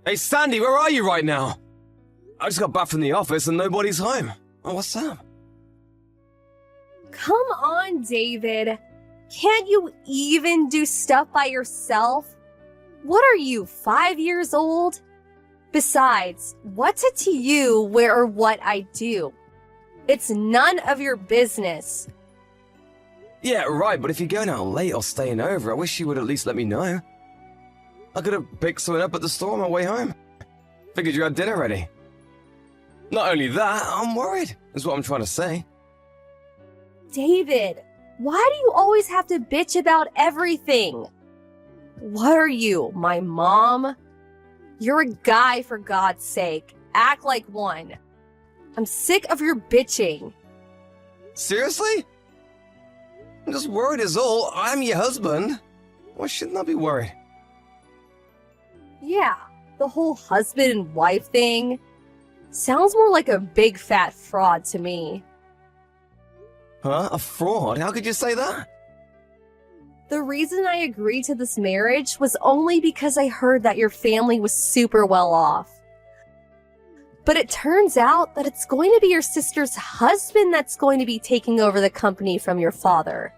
Hey, Sandy, where are you right now? I just got back from the office and nobody's home. Oh, what's up? Come on, David. Can't you even do stuff by yourself? What are you, 5 years old? Besides, what's it to you where or what I do? It's none of your business. Yeah, right, but if you're going out late or staying over, I wish you would at least let me know. I could have picked something up at the store on my way home. Figured you had dinner ready. Not only that, I'm worried, is what I'm trying to say. David, why do you always have to bitch about everything? What are you, my mom? You're a guy, for God's sake. Act like one. I'm sick of your bitching. Seriously? I'm just worried is all. I'm your husband. Why shouldn't I be worried? Yeah, the whole husband and wife thing sounds more like a big fat fraud to me. Huh? A fraud? How could you say that? The reason I agreed to this marriage was only because I heard that your family was super well off. But it turns out that it's going to be your sister's husband that's going to be taking over the company from your father.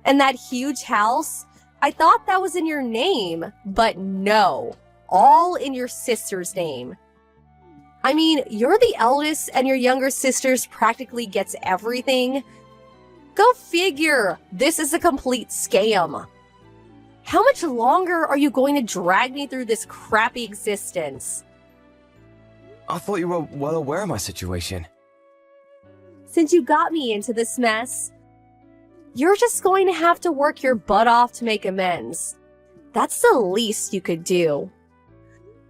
And that huge house, I thought that was in your name, but no, all in your sister's name. I mean, you're the eldest and your younger sister's practically gets everything. Go figure, this is a complete scam. How much longer are you going to drag me through this crappy existence? I thought you were well aware of my situation. Since you got me into this mess, you're just going to have to work your butt off to make amends. That's the least you could do.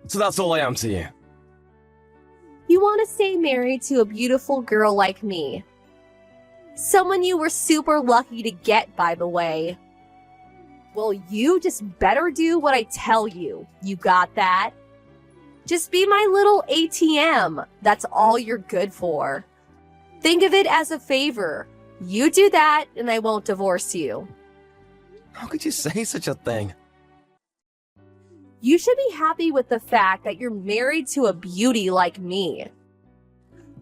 So that's all I am to you. You want to stay married to a beautiful girl like me. Someone you were super lucky to get, by the way. Well, you just better do what I tell you. You got that? Just be my little ATM. That's all you're good for. Think of it as a favor. You do that, and I won't divorce you. How could you say such a thing? You should be happy with the fact that you're married to a beauty like me.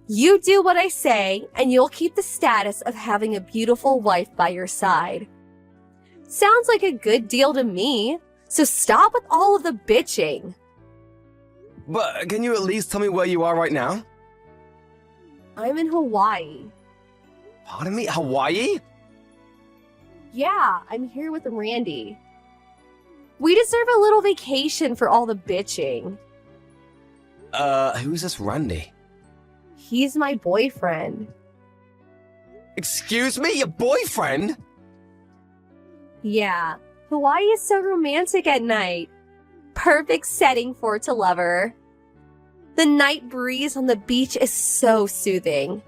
You do what I say, and you'll keep the status of having a beautiful wife by your side. Sounds like a good deal to me, so stop with all of the bitching. But can you at least tell me where you are right now? I'm in Hawaii. Pardon me? Hawaii? Yeah, I'm here with Randy. We deserve a little vacation for all the bitching. Who's this Randy? He's my boyfriend. Excuse me? Your boyfriend? Yeah, Hawaii is so romantic at night. Perfect setting for to lover. The night breeze on the beach is so soothing.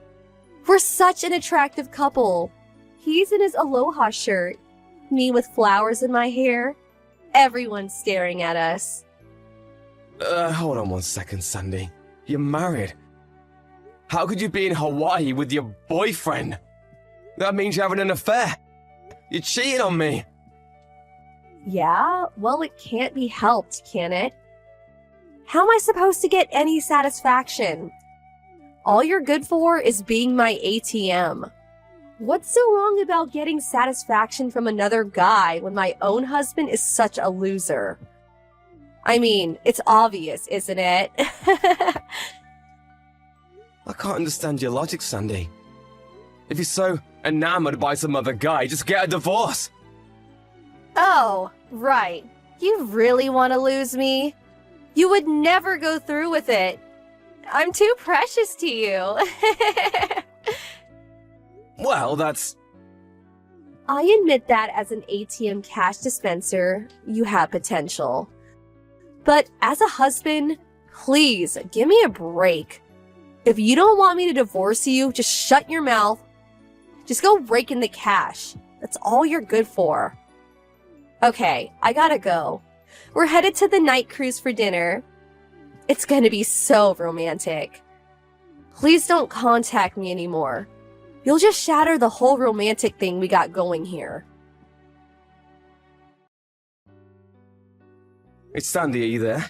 We're such an attractive couple. He's in his aloha shirt, me with flowers in my hair. Everyone's staring at us. Hold on one second, Sandy. You're married. How could you be in Hawaii with your boyfriend? That means you're having an affair. You're cheating on me. Yeah, well, it can't be helped, can it? How am I supposed to get any satisfaction? All you're good for is being my ATM. What's so wrong about getting satisfaction from another guy when my own husband is such a loser? I mean, it's obvious, isn't it? I can't understand your logic, Sandy. If you're so enamored by some other guy, just get a divorce. Oh, right. You really want to lose me? You would never go through with it. I'm too precious to you. Well, that's... I admit that as an ATM cash dispenser, you have potential. But as a husband, please, give me a break. If you don't want me to divorce you, just shut your mouth. Just go rake in the cash. That's all you're good for. Okay, I gotta go. We're headed to the night cruise for dinner. It's gonna be so romantic. Please don't contact me anymore. You'll just shatter the whole romantic thing we got going here. It's Sandy, are you there?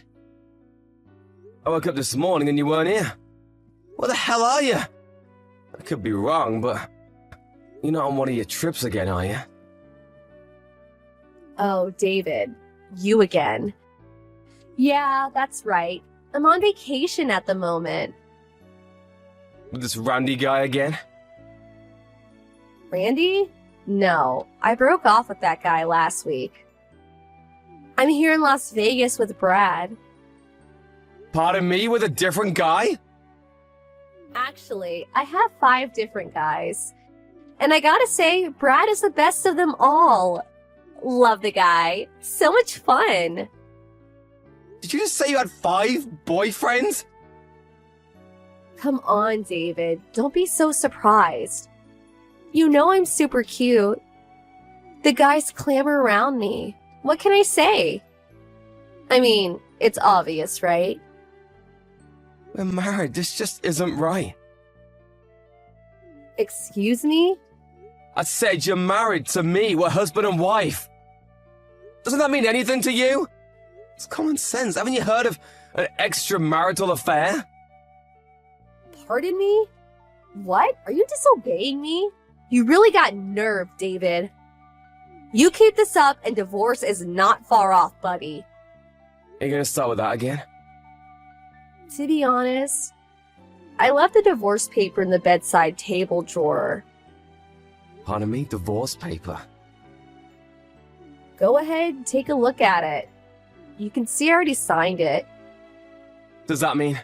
I woke up this morning and you weren't here. Where the hell are you? I could be wrong, but you're not on one of your trips again, are you? Oh, David, you again. Yeah, that's right. I'm on vacation at the moment. With this Randy guy again? Randy? No, I broke off with that guy last week. I'm here in Las Vegas with Brad. Pardon me, with a different guy? Actually, I have 5 different guys. And I gotta say, Brad is the best of them all. Love the guy. So much fun. Did you just say you had 5 boyfriends? Come on, David. Don't be so surprised. You know I'm super cute. The guys clamor around me. What can I say? I mean, it's obvious, right? We're married. This just isn't right. Excuse me? I said you're married to me. We're husband and wife. Doesn't that mean anything to you? It's common sense. Haven't you heard of an extramarital affair? Pardon me? What? Are you disobeying me? You really got nerve, David. You keep this up and divorce is not far off, buddy. Are you gonna start with that again? To be honest, I left the divorce paper in the bedside table drawer. Pardon me? Divorce paper? Go ahead, take a look at it. You can see I already signed it. Does that mean?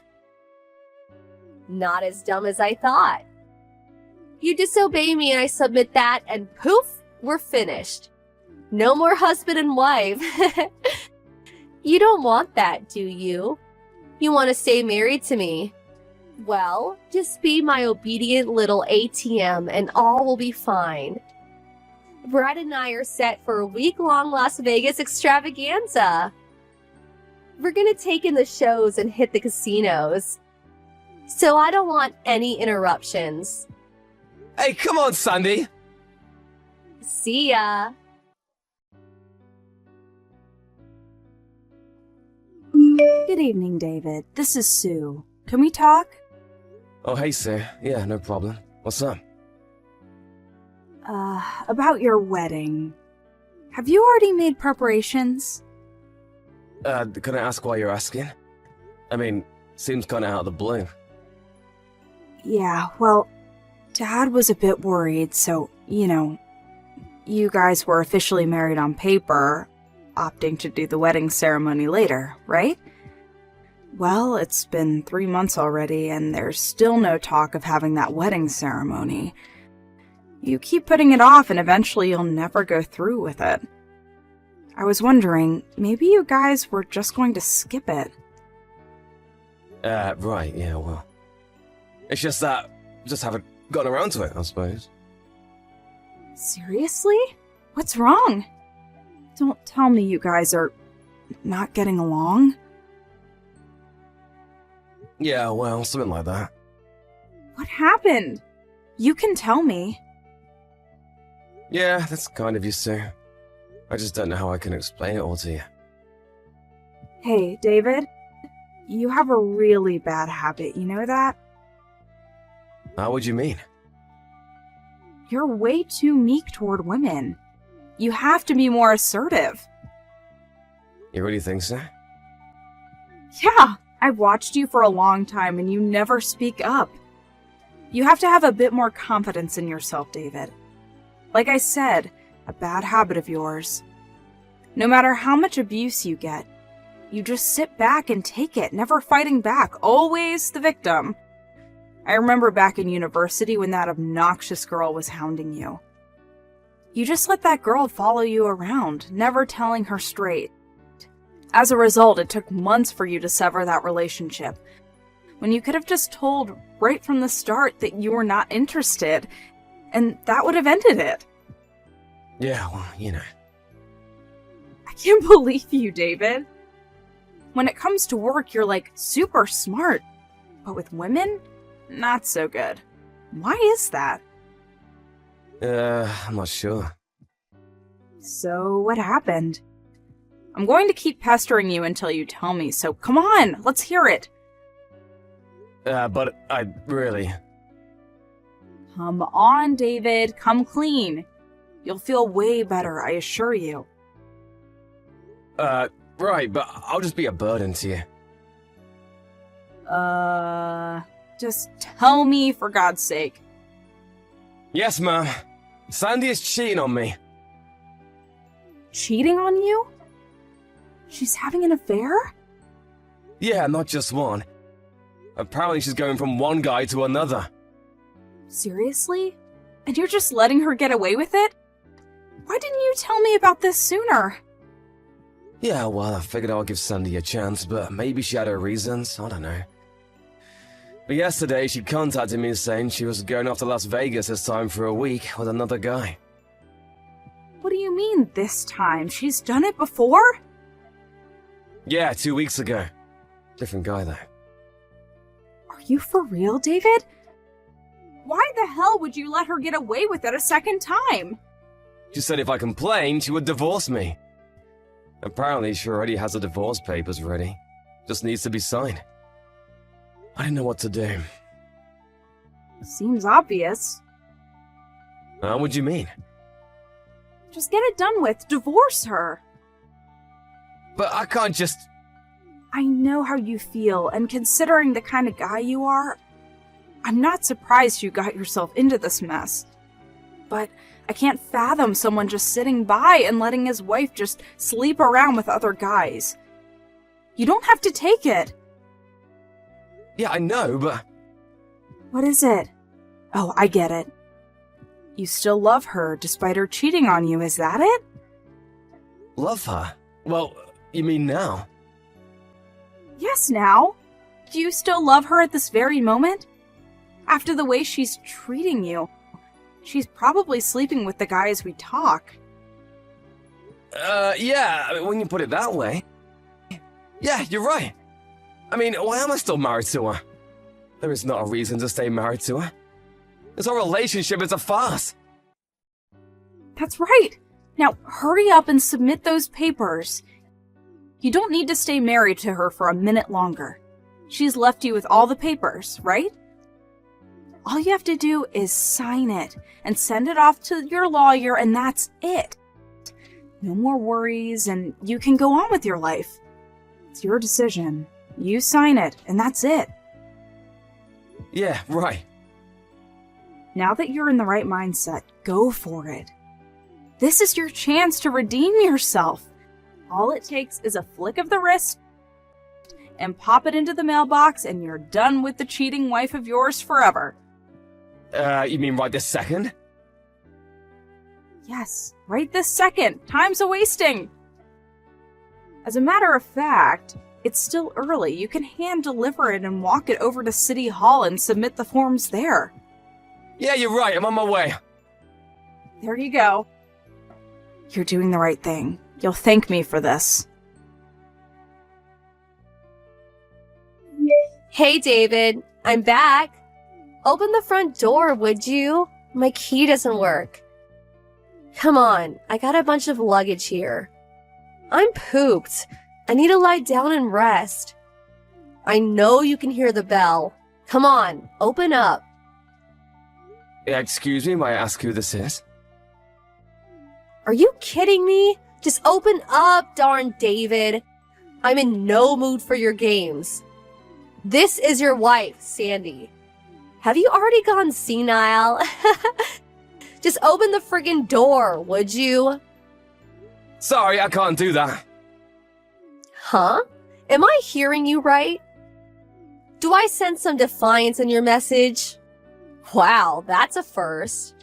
Not as dumb as I thought. You disobey me and I submit that, and poof, we're finished. No more husband and wife. You don't want that, do you? You want to stay married to me? Well, just be my obedient little ATM and all will be fine. Brad and I are set for a week-long Las Vegas extravaganza. We're gonna take in the shows and hit the casinos. So I don't want any interruptions. Hey, come on, Sandy! See ya. Good evening, David. This is Sue. Can we talk? Oh, hey, Sue. Yeah, no problem. What's up? About your wedding. Have you already made preparations? Can I ask why you're asking? I mean, seems kinda out of the blue. Yeah, well, Dad was a bit worried, so, you guys were officially married on paper, opting to do the wedding ceremony later, right? Well, it's been 3 months already, and there's still no talk of having that wedding ceremony. You keep putting it off, and eventually you'll never go through with it. I was wondering, maybe you guys were just going to skip it. Right, yeah, well. It's just that, just haven't gotten around to it, I suppose. Seriously? What's wrong? Don't tell me you guys are not getting along. Yeah, well, something like that. What happened? You can tell me. Yeah, that's kind of you, Sue. I just don't know how I can explain it all to you. Hey, David. You have a really bad habit, you know that? How would you mean? You're way too meek toward women. You have to be more assertive. You really think so? Yeah, I've watched you for a long time and you never speak up. You have to have a bit more confidence in yourself, David. Like I said, a bad habit of yours. No matter how much abuse you get, you just sit back and take it, never fighting back, always the victim. I remember back in university when that obnoxious girl was hounding you. You just let that girl follow you around, never telling her straight. As a result, it took months for you to sever that relationship, when you could have just told right from the start that you were not interested, and that would have ended it. Yeah, well, you know. I can't believe you, David. When it comes to work, you're like super smart, but with women, not so good. Why is that? I'm not sure. So, what happened? I'm going to keep pestering you until you tell me, so come on, let's hear it. But I really... Come on, David. Come clean. You'll feel way better, I assure you. Right, but I'll just be a burden to you. Just tell me, for God's sake. Yes, ma'am. Sandy is cheating on me. Cheating on you? She's having an affair? Yeah, not just one. Apparently she's going from one guy to another. Seriously? And you're just letting her get away with it? Why didn't you tell me about this sooner? Yeah, well, I figured I'll give Sandy a chance, but maybe she had her reasons, I don't know. But yesterday she contacted me saying she was going off to Las Vegas this time for a week with another guy. What do you mean, this time? She's done it before? Yeah, 2 weeks ago. Different guy, though. Are you for real, David? Why the hell would you let her get away with it a second time? She said if I complained, she would divorce me. Apparently, she already has the divorce papers ready. Just needs to be signed. I didn't know what to do. Seems obvious. What do you mean? Just get it done with. Divorce her. But I can't just... I know how you feel, and considering the kind of guy you are, I'm not surprised you got yourself into this mess. But I can't fathom someone just sitting by and letting his wife just sleep around with other guys. You don't have to take it. Yeah, I know, but... What is it? Oh, I get it. You still love her despite her cheating on you, is that it? Love her? Well, you mean now? Yes, now. Do you still love her at this very moment? After the way she's treating you, she's probably sleeping with the guy as we talk. Yeah, I mean, when you put it that way. Yeah, you're right. I mean, why am I still married to her? There is not a reason to stay married to her. This whole relationship is a farce. That's right. Now, hurry up and submit those papers. You don't need to stay married to her for a minute longer. She's left you with all the papers, right? All you have to do is sign it and send it off to your lawyer, and that's it. No more worries, and you can go on with your life. It's your decision. You sign it, and that's it. Yeah, right. Now that you're in the right mindset, go for it. This is your chance to redeem yourself. All it takes is a flick of the wrist and pop it into the mailbox, and you're done with the cheating wife of yours forever. You mean right this second? Yes, right this second. Time's a-wasting. As a matter of fact, it's still early. You can hand-deliver it and walk it over to City Hall and submit the forms there. Yeah, you're right. I'm on my way. There you go. You're doing the right thing. You'll thank me for this. Hey, David. I'm back. Open the front door, would you? My key doesn't work. Come on, I got a bunch of luggage here. I'm pooped. I need to lie down and rest. I know you can hear the bell. Come on, open up. Excuse me, may I ask who this is? Are you kidding me? Just open up, darn David. I'm in no mood for your games. This is your wife, Sandy. Have you already gone senile? Just open the friggin' door, would you? Sorry, I can't do that. Huh? Am I hearing you right? Do I sense some defiance in your message? Wow, that's a first.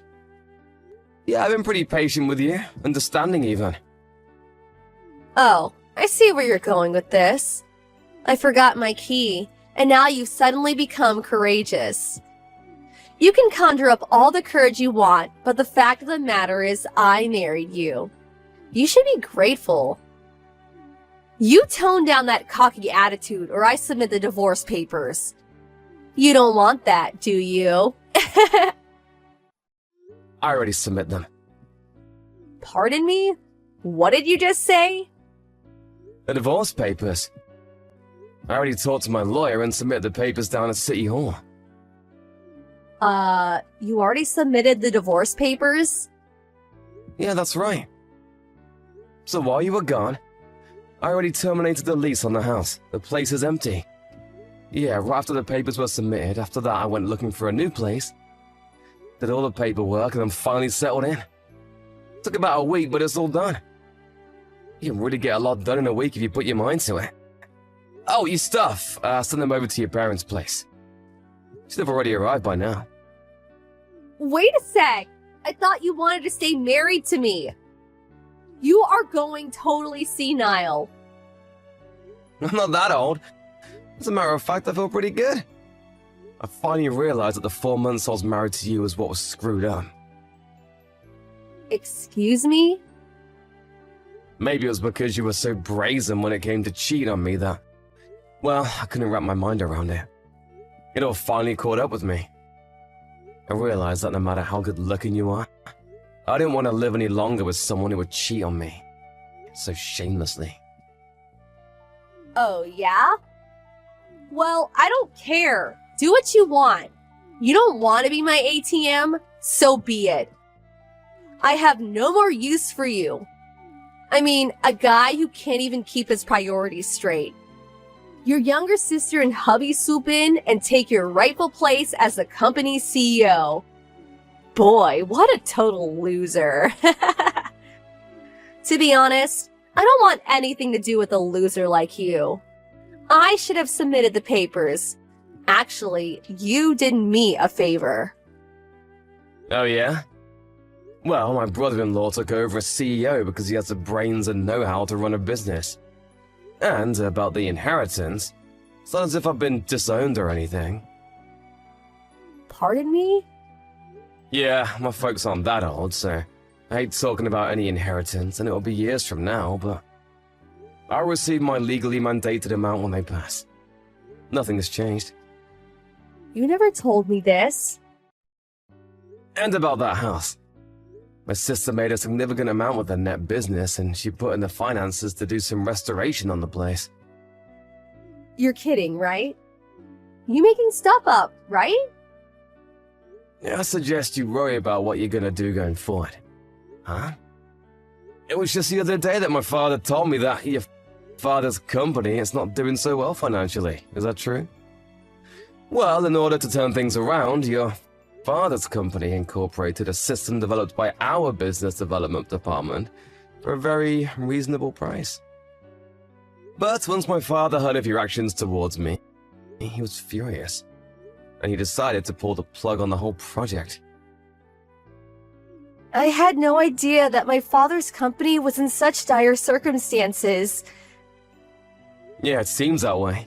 Yeah, I've been pretty patient with you, understanding even. Oh, I see where you're going with this. I forgot my key, and now you've suddenly become courageous. You can conjure up all the courage you want, but the fact of the matter is I married you. You should be grateful. You tone down that cocky attitude or I submit the divorce papers. You don't want that, do you? I already submit them. Pardon me? What did you just say? The divorce papers. I already talked to my lawyer and submitted the papers down at City Hall. You already submitted the divorce papers? Yeah, that's right. So while you were gone, I already terminated the lease on the house. The place is empty. Yeah, right after the papers were submitted, after that I went looking for a new place. Did all the paperwork and then finally settled in. Took about a week, but it's all done. You can really get a lot done in a week if you put your mind to it. Oh, your stuff. Send them over to your parents' place. Should have already arrived by now. Wait a sec! I thought you wanted to stay married to me. You are going totally senile. I'm not that old. As a matter of fact, I feel pretty good. I finally realized that the 4 months I was married to you was what was screwed up. Excuse me? Maybe it was because you were so brazen when it came to cheat on me that, well, I couldn't wrap my mind around it. It all finally caught up with me. I realized that no matter how good looking you are, I didn't want to live any longer with someone who would cheat on me. So shamelessly. Oh, yeah? Well, I don't care. Do what you want. You don't want to be my ATM? So be it. I have no more use for you. I mean, a guy who can't even keep his priorities straight. Your younger sister and hubby swoop in and take your rightful place as the company's CEO. Boy, what a total loser. To be honest, I don't want anything to do with a loser like you. I should have submitted the papers. Actually, you did me a favor. Oh yeah? Well, my brother-in-law took over as CEO because he has the brains and know-how to run a business. And about the inheritance, it's not as if I've been disowned or anything. Pardon me? Yeah, my folks aren't that old, so I hate talking about any inheritance, and it'll be years from now, but I'll receive my legally mandated amount when they pass. Nothing has changed. You never told me this. And about that house. My sister made a significant amount with her net business, and she put in the finances to do some restoration on the place. You're kidding, right? You making stuff up, right? I suggest you worry about what you're gonna do going forward. Huh? It was just the other day that my father told me that your father's company is not doing so well financially. Is that true? Well, in order to turn things around, your father's company incorporated a system developed by our business development department for a very reasonable price. But once my father heard of your actions towards me, he was furious, and he decided to pull the plug on the whole project. I had no idea that my father's company was in such dire circumstances. Yeah, it seems that way.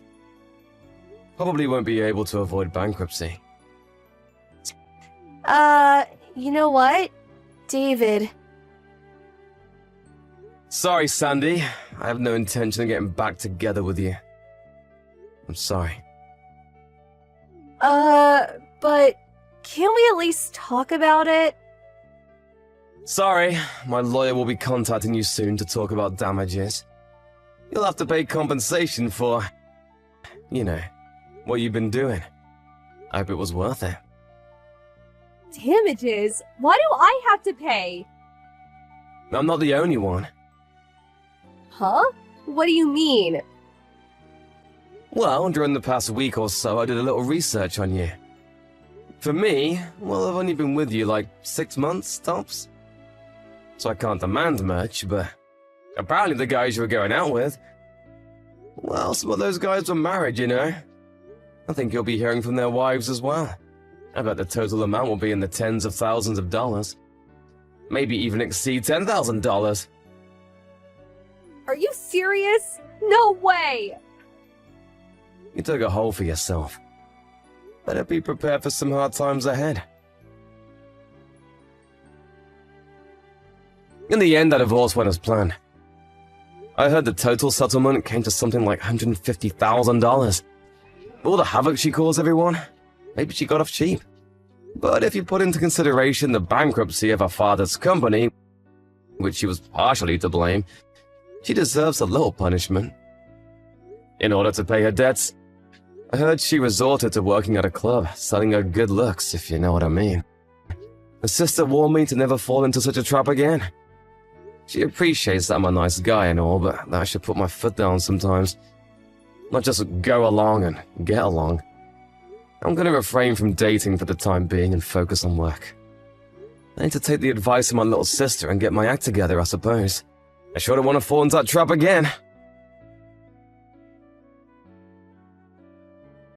Probably won't be able to avoid bankruptcy. You know what? David. Sorry, Sandy. I have no intention of getting back together with you. I'm sorry. But can't we at least talk about it? Sorry, my lawyer will be contacting you soon to talk about damages. You'll have to pay compensation for, you know, what you've been doing. I hope it was worth it. Damages? Why do I have to pay? I'm not the only one. Huh? What do you mean? Well, during the past week or so, I did a little research on you. For me, well, I've only been with you like 6 months, tops. So I can't demand much, but apparently the guys you were going out with, well, some of those guys were married, you know. I think you'll be hearing from their wives as well. I bet the total amount will be in the tens of thousands of dollars. Maybe even exceed $10,000. Are you serious? No way! You dug a hole for yourself. Better be prepared for some hard times ahead. In the end, that divorce went as planned. I heard the total settlement came to something like $150,000. All the havoc she caused everyone, maybe she got off cheap. But if you put into consideration the bankruptcy of her father's company, which she was partially to blame, she deserves a little punishment. in order to pay her debts. I heard she resorted to working at a club, selling her good looks, if you know what I mean. Her sister warned me to never fall into such a trap again. She appreciates that I'm a nice guy and all, but that I should put my foot down sometimes. Not just go along and get along. I'm gonna refrain from dating for the time being and focus on work. I need to take the advice of my little sister and get my act together, I suppose. I sure don't want to fall into that trap again.